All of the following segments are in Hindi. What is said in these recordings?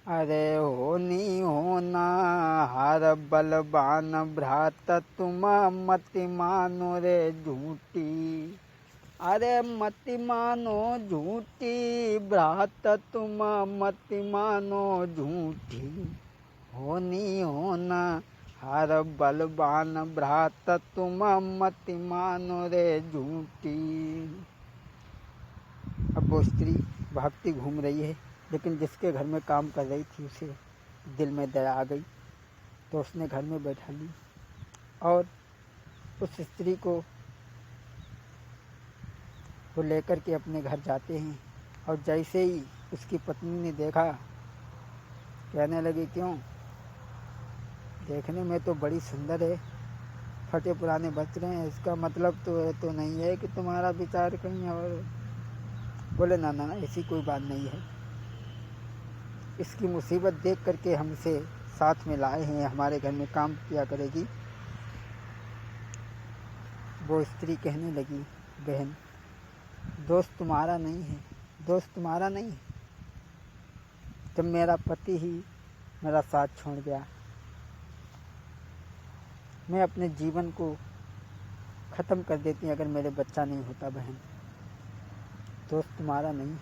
अरे होनी होना हर बलवान भ्रात तुम मति मानो रे झूठी। अरे मति मानो झूठी भ्रात तुम मति मानो झूठी। होनी होना हर बलवान भ्रात तुम मति मानो रे झूठी। अब वो स्त्री भागती घूम रही है, लेकिन जिसके घर में काम कर रही थी उसे दिल में दया आ गई, तो उसने घर में बैठा ली और उस स्त्री को वो लेकर के अपने घर जाते हैं। और जैसे ही उसकी पत्नी ने देखा, कहने लगी, क्यों, देखने में तो बड़ी सुंदर है, फटे पुराने वस्त्र हैं, इसका मतलब तो नहीं है कि तुम्हारा विचार कहीं और। बोले, ना ना, ऐसी कोई बात नहीं है, इसकी मुसीबत देख करके हमसे साथ में लाए हैं, हमारे घर में काम किया करेगी। वो स्त्री कहने लगी, बहन, दोस्त तुम्हारा नहीं है, दोस्त तुम्हारा नहीं है। जब मेरा पति ही मेरा साथ छोड़ गया, मैं अपने जीवन को ख़त्म कर देती अगर मेरे बच्चा नहीं होता। बहन, दोस्त तुम्हारा नहीं है,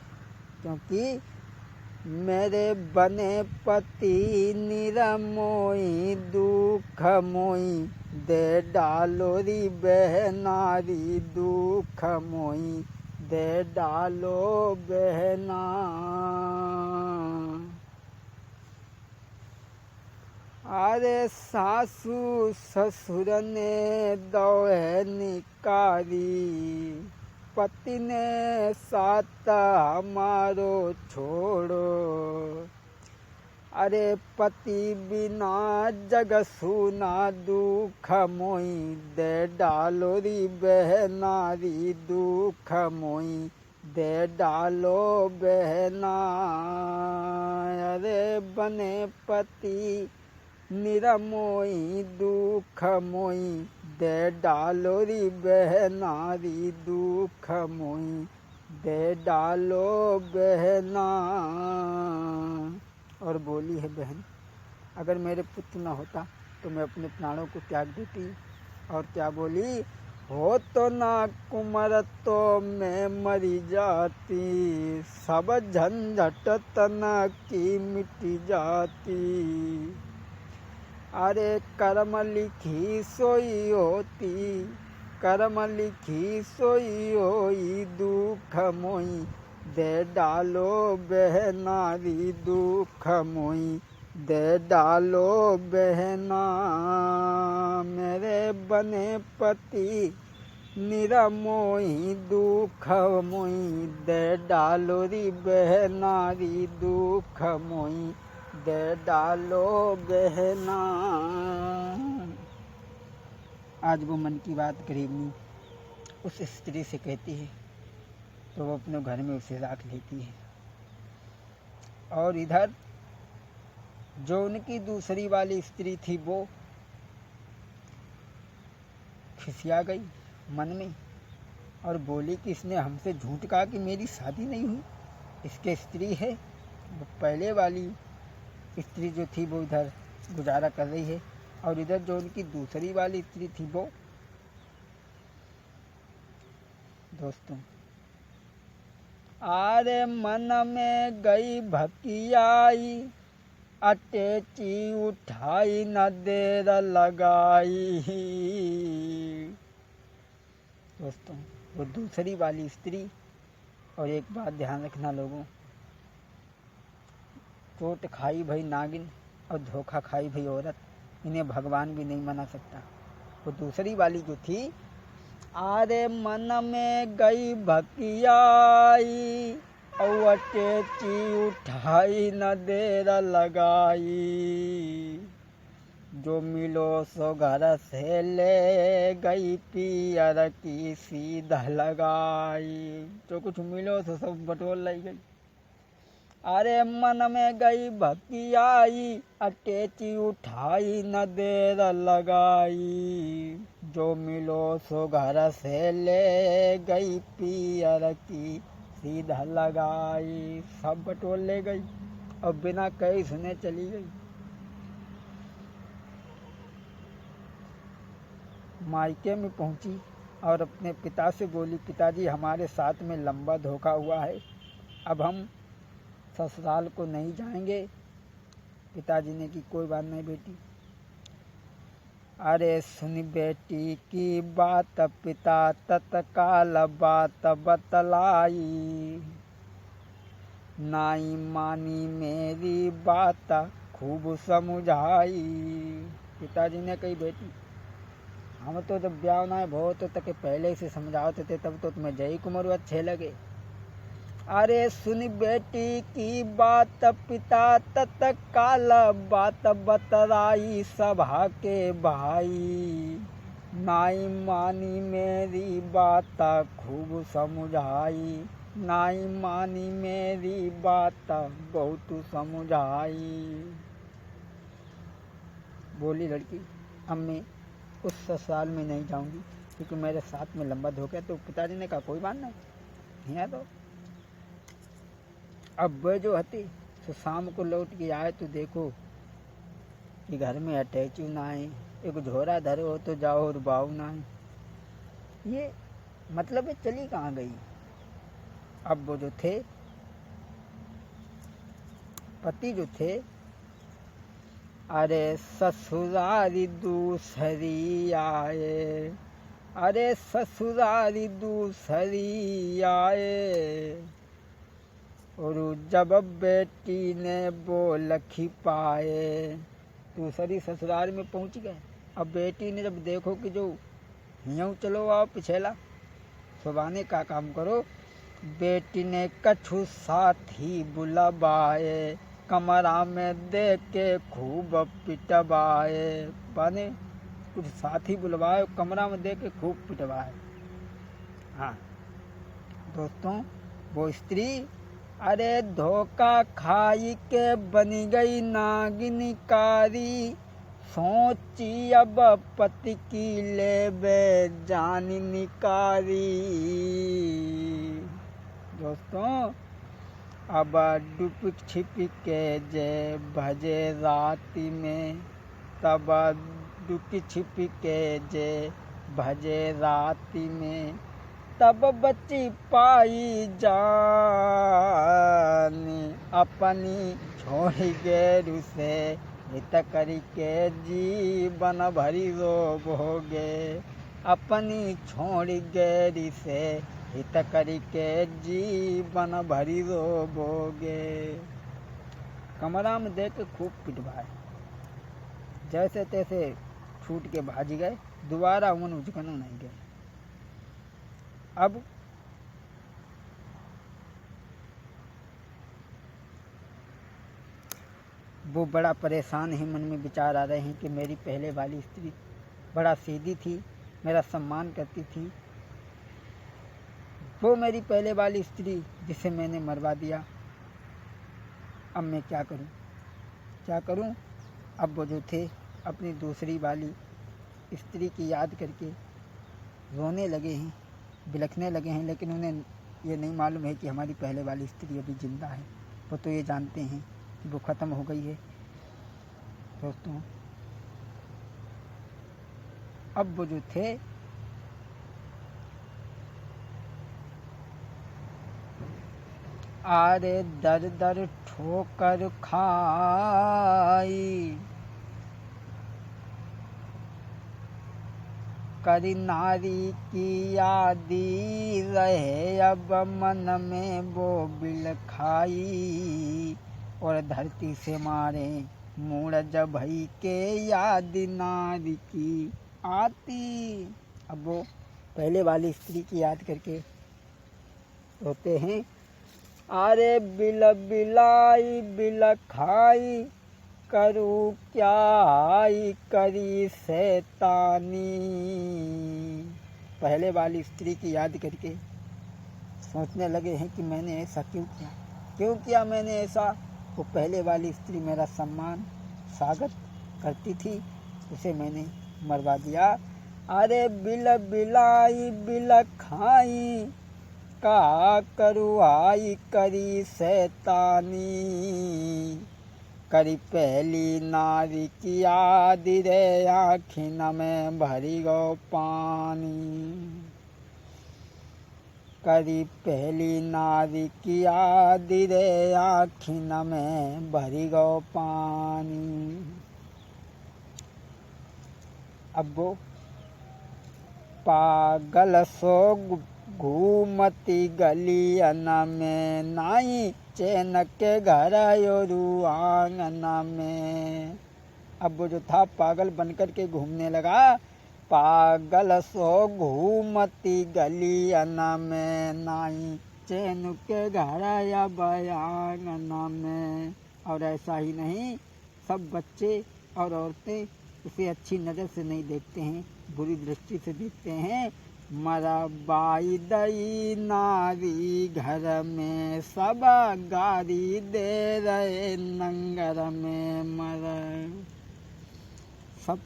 क्योंकि मेरे बने पति निरमोई दुख मोई दे डालो री बहनारी दुख मोई दे डालो बहना। अरे सासू ससुर ने दौहे निकारी, पति ने साथ हमारो छोड़ो। अरे पति बिना जग सुना दुख मोई दे डालो री बहनारी दुख मोई दे डालो बहना। अरे बने पति निरमोई दुख मोई दे डालो री बहनारी दुख मोई दे डालो बहना। और बोली है, बहन, अगर मेरे पुत्र न होता तो मैं अपने प्राणों को त्याग देती। और क्या बोली, हो तो ना कुमार तो मैं मरी जाती, सब झंझट तना की मिट जाती। अरे कर्म लिखी सोई होती, कर्म लिखी सोई होई दुख मोई दे डालो बहनारी दुख मोई दे डालो बहना। मेरे बने पति निरमोई दुख मोई दे डालो री बहनारी दुख मोई दे डालो बहना। आज वो मन की बात गरीबनी उस स्त्री से कहती है, तो वो अपने घर में उसे रख लेती है। और इधर जो उनकी दूसरी वाली स्त्री थी, वो खिसिया गई मन में और बोली कि इसने हमसे झूठ कहा कि मेरी शादी नहीं हुई, इसके स्त्री है। वो पहले वाली स्त्री जो थी वो इधर गुजारा कर रही है, और इधर जो उनकी दूसरी वाली स्त्री थी वो, दोस्तों, आरे मन में गई भकियाई, अटेची उठाई न देर लगाई। दोस्तों, वो दूसरी वाली स्त्री, और एक बात ध्यान रखना लोगों, चोट खाई भई नागिन और धोखा खाई भई औरत, इन्हें भगवान भी नहीं मना सकता। वो दूसरी वाली जो थी, आरे मन में गई भकियाई और टेची उठाई न देर लगाई। जो मिलो सो घर से ले गई पियर की सीधा लगाई। जो कुछ मिलो सो सब बटोर लाई गई। अरे मन में गई भकियाई, अटेची उठाई न देर लगाई। जो मिलो सो घर से ले गई पियर की सीधा लगाई। सब बटोर ले गई और बिना कहे सुने चली गई। मायके में पहुंची और अपने पिता से बोली, पिताजी हमारे साथ में लंबा धोखा हुआ है, अब हम ससुराल को नहीं जाएंगे। पिताजी ने की कोई बात नहीं बेटी। अरे सुन बेटी की बात, पिता तत्काल बात बतलाई, नाई मानी मेरी बात खूब समझाई। पिताजी ने कही, बेटी हम तो जब ब्याह ना भो तो तक पहले से समझाते थे, तब तो तुम्हें जय कुमार अच्छे लगे। अरे सुन बेटी की बात, पिता तत्काल बात बतलाई सभा के भाई, नाई मानी मेरी बात खूब समझाई, नाई मानी मेरी बात बहुत समझाई। बोली लड़की, अब मैं उस ससुराल में नहीं जाऊंगी क्योंकि मेरे साथ में लंबा धोखा। तो पिताजी ने कहा कोई बात नहीं है। तो अब वह जो हती तो शाम को लौट के आए तो देखो कि घर में अटैची ना है, एक झोरा धरे हो तो जाओ और बाऊ ना है। ये मतलब है चली कहाँ गई। अब वो जो थे पति जो थे, अरे ससुरारी दूसरी आए, अरे ससुरारी दूसरी आए, और जब बेटी ने बोल खिपाए, दूसरी ससुराल में पहुंच गए। अब बेटी ने जब देखो कि जो यूँ चलो आओ पिछेला सुबाने का काम करो, बेटी ने कछु साथी बुलवाए, कमरा में दे के खूब पिटवाए। बाने कुछ साथी बुलवाए, कमरा में दे के खूब पिटवाए। हाँ दोस्तों, वो स्त्री अरे धोखा खाई के बनी गई नागिनकारी, सोची अब पति की लेबे जान निकारी। दोस्तों, अब डुपक छिपक के जे भजे राति में, तब डुपक छिपक के जे भजे राति में, तब बची पाई जान, अपनी छोड़ गेरु से हित करके जीवन भरी रोबोगे, अपनी छोड़ गेरी से हित करके जीवन भरी रोबोगे। कमरा में देख के खूब पिटवाए, जैसे तैसे छूट के भाज गए, दोबारा उन उचकनों नहीं गए। अब वो बड़ा परेशान है, मन में विचार आ रहे हैं कि मेरी पहले वाली स्त्री बड़ा सीधी थी, मेरा सम्मान करती थी, वो मेरी पहले वाली स्त्री जिसे मैंने मरवा दिया। अब मैं क्या करूं। अब वो जो थे अपनी दूसरी वाली स्त्री की याद करके रोने लगे हैं, बिलखने लगे हैं, लेकिन उन्हें ये नहीं मालूम है कि हमारी पहले वाली स्त्री अभी जिंदा है। वो तो ये जानते हैं कि वो ख़त्म हो गई है। दोस्तों, अब वो जो थे आरे दर दर ठोकर खाई, करी नारी की यादी रहे अब मन में वो बिल खाई, और धरती से मारे मूड़ जब भई के याद नारी की आती। अब वो पहले वाली स्त्री की याद करके रोते हैं, अरे बिल बिलाई बिल खाई, करूँ क्या आई करी शैतानी। पहले वाली स्त्री की याद करके सोचने लगे हैं कि मैंने ऐसा क्यों किया मैंने ऐसा। वो पहले वाली स्त्री मेरा सम्मान स्वागत करती थी, उसे मैंने मरवा दिया। अरे बिल बिलाई बिल खाई, का करुआई करी शैतानी, करी पहली नारी की याद रे आँखिन में भरी गो पानी, करी पहली नारी की याद रे आँखिन में भरी गो पानी। अब वो पागल सो घूमती गलियन में, नाई चैन के घर योरू आंगन में। अब वो जो था पागल बनकर के घूमने लगा, पागल सो घूमती गलियन में, नाई चैन के घर या आंगन में। और ऐसा ही नहीं, सब बच्चे और औरतें उसे अच्छी नज़र से नहीं देखते हैं, बुरी दृष्टि से देखते हैं। मरा बाई दई नारी घर में, सब गारी दे रहे नंगर में मरा, सब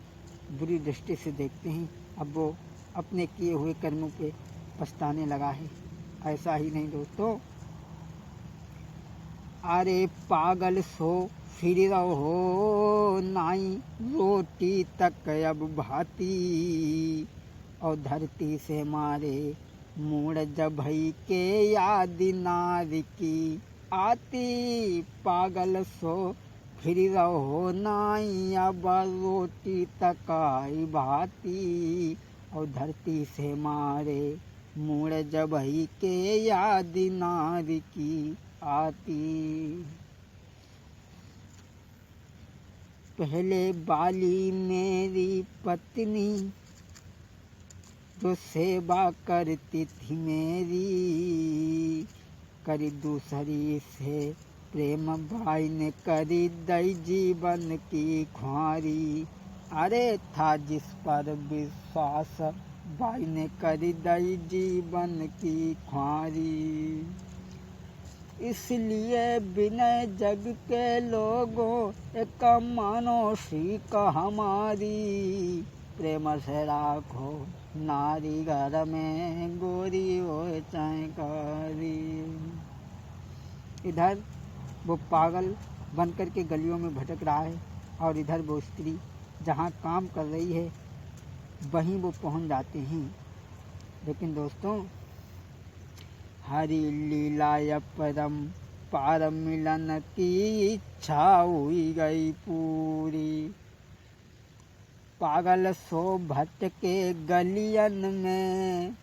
बुरी दृष्टि से देखते हैं। अब वो अपने किए हुए कर्मों पे पछताने लगा है। ऐसा ही नहीं दोस्तों, अरे पागल सो फिर रहो, नाई रोटी तक अब भाती, और धरती से मारे मुड़ जब भई के याद नारी की आती। पागल सो फिर रहो, नाई अब रोटी तक आई भाती, और धरती से मारे मुड़ जब भई के याद नारी की आती। पहले बाली मेरी पत्नी, जो सेवा करती थी मेरी, करी दूसरी से प्रेम भाई ने करी दई जीवन की ख्वारी। अरे था जिस पर विश्वास, भाई ने करी दई जीवन की ख्वारी। इसलिए विनय जग के लोगों एक मानो सीख हमारी, प्रेम से राखो नारी घर में, गोरी हो चैकारी। इधर वो पागल बनकर के गलियों में भटक रहा है, और इधर वो स्त्री जहाँ काम कर रही है वहीं वो पहुँच जाते हैं। लेकिन दोस्तों, हरि लीला परम पार मिलन की इच्छा हुई गई पूरी। पागल सो भटके गलियन में,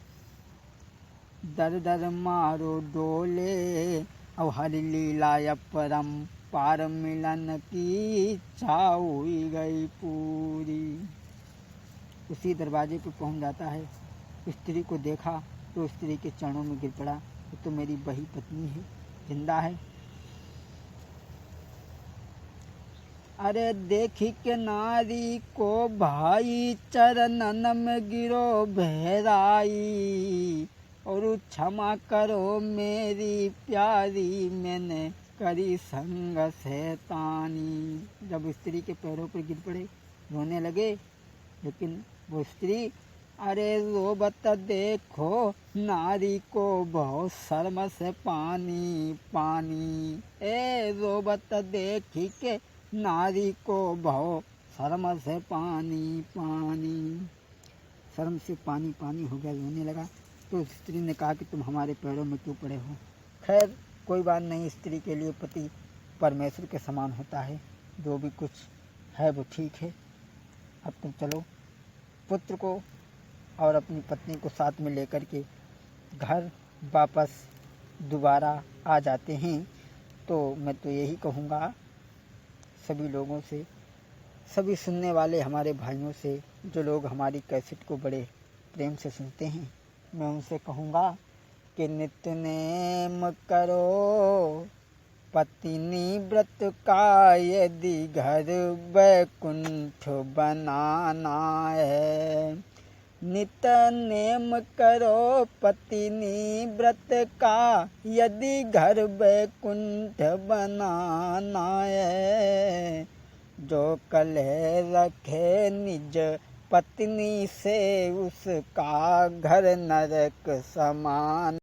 दर दर मारो डोले, और हरि लीला परम पार मिलन की इच्छा हुई गई पूरी। उसी दरवाजे पे पहुंच जाता है। स्त्री को देखा तो स्त्री के चरणों में गिर पड़ा, तो मेरी वही पत्नी है, जिंदा है। अरे देखी के नारी को भाई चरणन में गिरो बहराई, और क्षमा करो मेरी प्यारी, मैंने करी संग शैतानी। जब स्त्री के पैरों पर गिर पड़े, रोने लगे, लेकिन वो स्त्री, अरे रोबत देखो नारी को बहुत शर्म से पानी पानी, ए रोबत देखी के नारी को बहुत शर्म से पानी पानी। शर्म से पानी पानी हो गया, रोने लगा। तो स्त्री ने कहा कि तुम हमारे पैरों में क्यों पड़े हो। खैर कोई बात नहीं, स्त्री के लिए पति परमेश्वर के समान होता है, जो भी कुछ है वो ठीक है। अब तुम चलो। पुत्र को और अपनी पत्नी को साथ में लेकर के घर वापस दोबारा आ जाते हैं। तो मैं तो यही कहूँगा सभी लोगों से, सभी सुनने वाले हमारे भाइयों से, जो लोग हमारी कैसेट को बड़े प्रेम से सुनते हैं, मैं उनसे कहूँगा कि नित्य नेम करो पत्नी व्रत का, यदि घर वैकुंठ बनाना है। नित्य नेम करो पत्नी व्रत का, यदि घर वैकुंठ बनाना है। जो कलह रखे निज पत्नी से, उसका घर नरक समान।